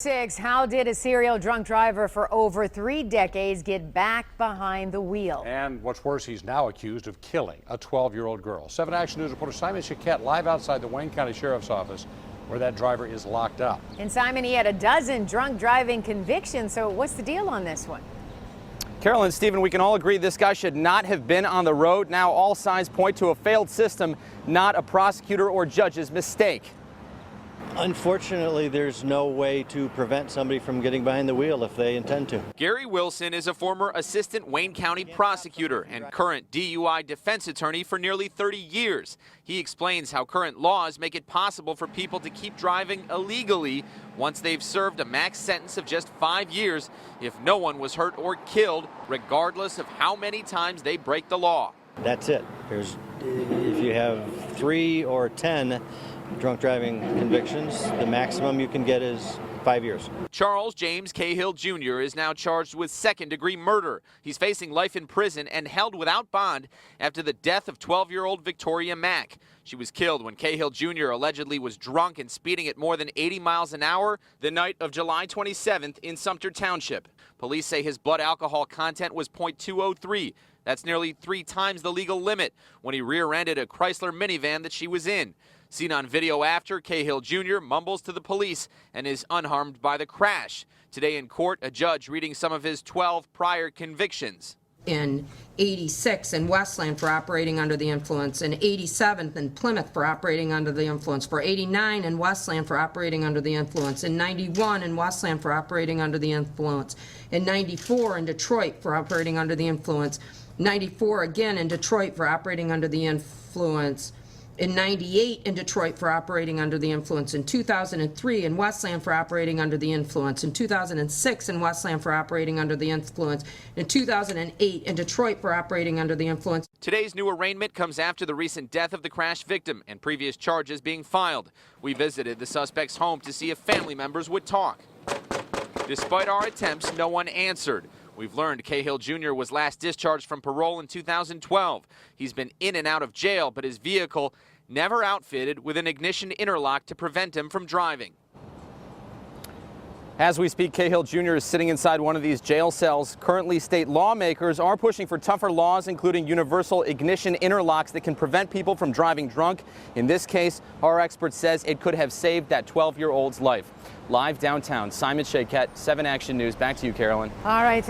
How did a serial drunk driver for over 3 decades get back behind the wheel? And what's worse, he's now accused of killing a 12-year-old girl. 7 Action News reporter Simon Chiquette live outside the Wayne County Sheriff's Office where that driver is locked up. And Simon, he had a dozen drunk driving convictions. So what's the deal on this one? Carolyn, Stephen, we can all agree this guy should not have been on the road. Now all signs point to a failed system, not a prosecutor or judge's mistake. Unfortunately, there's no way to prevent somebody from getting behind the wheel if they intend to. Gary Wilson is a former assistant Wayne County prosecutor and current DUI defense attorney for nearly 30 years. He explains how current laws make it possible for people to keep driving illegally once they've served a max sentence of just 5 years if no one was hurt or killed, regardless of how many times they break the law. That's it. If you have 3 or 10 drunk driving convictions, the maximum you can get is 5 years. Charles James Cahill Jr. is now charged with second-degree murder. He's facing life in prison and held without bond after the death of 12-year-old Victoria Mack. She was killed when Cahill Jr. allegedly was drunk and speeding at more than 80 miles an hour the night of July 27th in Sumter Township. Police say his blood alcohol content was .203. That's nearly 3 times the legal limit when he rear-ended a Chrysler minivan that she was in. Seen on video after, Cahill Jr. mumbles to the police and is unharmed by the crash. Today in court, a judge reading some of his 12 prior convictions. In 86 in Westland for operating under the influence, in 87 in Plymouth for operating under the influence, for 89 in Westland for operating under the influence, in 91 in Westland for operating under the influence, in 94 in Detroit for operating under the influence, 94 again in Detroit for operating under the influence, in 98 in Detroit for operating under the influence, in 2003 in Westland for operating under the influence, in 2006 in Westland for operating under the influence, in 2008 in Detroit for operating under the influence. Today's new arraignment comes after the recent death of the crash victim and previous charges being filed. We visited the suspect's home to see if family members would talk. Despite our attempts, no one answered. We've learned Cahill Jr. was last discharged from parole in 2012. He's been in and out of jail, but his vehicle never outfitted with an ignition interlock to prevent him from driving. As we speak, Cahill Jr. is sitting inside one of these jail cells. Currently, state lawmakers are pushing for tougher laws, including universal ignition interlocks that can prevent people from driving drunk. In this case, our expert says it could have saved that 12-year-old's life. Live downtown, Simon Chiquette, 7 Action News. Back to you, Carolyn. All right.